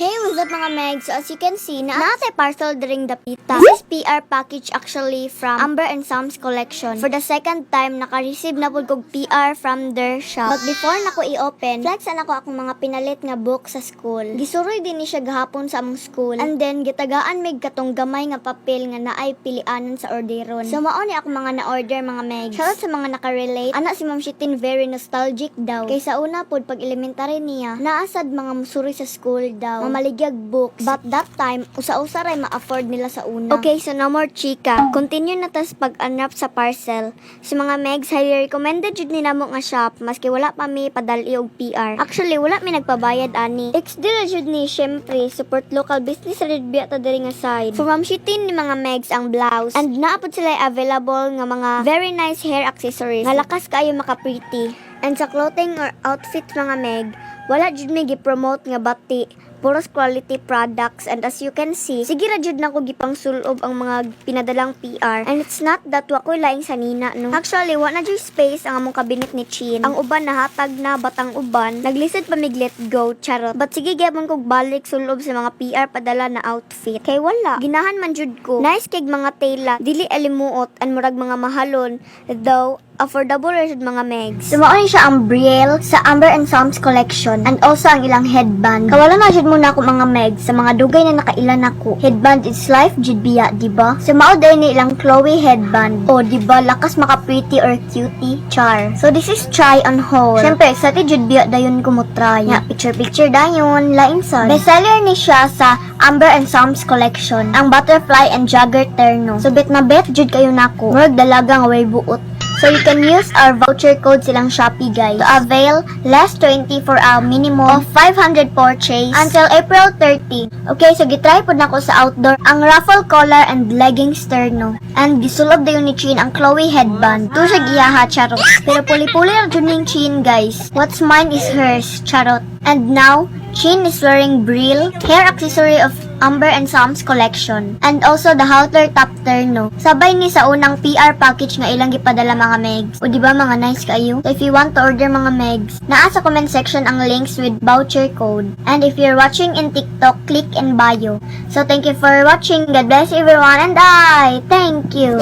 Hey, what's up mga Meg? So as you can see, naatay parcel during the pita. This is PR package actually from Amber and Sam's collection. For the second time, naka-receive na po kog PR from their shop. But before na ko i-open, flexan ako akong mga pinalit nga book sa school. Gisuroy din ni siya gahapon sa among school. And then, gitagaan mig katong gamay nga papel nga naay pilianan sa orderon. So mao ni ako mga na-order mga Meg. Shoutout sa mga naka-relate. Ana si Ma'am Shitin very nostalgic daw. Kaysa una pod pag elementary niya, naasad mga musuroy sa school daw. Mamaligyag books. But that time, usa-usa ray ma-afford nila sa una. Okay, so no more chika. Continue na tas pag-unwrap sa parcel. Sa mga Megs, highly recommended jud ni namo nga shop maski wala pa mi padali og PR. Actually, wala mi nagpabayad ani. Dila jud ni syempre support local business red biya ta diri nga side. For Ma'am Shitin ni mga Megs ang blouse and naapod sila available nga mga very nice hair accessories. Nga lakas kaayo maka-pretty. And sa clothing or outfit mga Meg, wala jud mi gi-promote nga bati. Puros quality products, and as you can see, sige ra jud na ko gipang sulob ang mga pinadalang PR. And it's not that wa ko laing sanina no. Actually, wa na jud space ang among cabinet ni Chin. Ang uban nahatag na batang uban, naglisod pa mig let go, charot. But sige gyapon kog balik sulob sa mga PR padala na outfit. Kay wala, ginahan man jud ko. Nice kig mga tela, dili alimuot and murag mga mahalon, though affordable rin mga Megs. Sumaon siya ang Brielle sa Amber and Sam's collection and also ang ilang headband. Kawala na jud muna ako mga Megs sa mga dugay na nakailan ako. Headband is life jud biya, diba? Sumao din ni ilang Chloe headband. O diba, lakas maka pretty or cutie, char. So this is try on haul. Syempre, excited jud biya dayon ko mo try. Ya, picture dayon, lain son. Bestseller ni siya sa Amber and Sam's collection, ang butterfly and jagger terno. So bet na bet jud kayo nako. Murag dalaga nga way buot. So you can use our voucher code silang Shopee guys to avail less 20 for a minimum of 500 purchase until April 30. Okay, so gitry po na ko sa outdoor ang ruffle collar and leggings terno. And gisulob dayon ni Chin ang Chloe headband. To siya giyaha, charot. Pero puli-puli lang dyan yung Chin guys. What's mine is hers, charot. And now, Chin is wearing Brielle, hair accessory of Amber and Sam's collection. And also the halter top terno. Sabay ni sa unang PR package nga ilang gipadala mga Megs. O diba mga nice kayo? So if you want to order mga Megs, naa sa comment section ang links with voucher code. And if you're watching in TikTok, click in bio. So thank you for watching. God bless everyone and I thank you.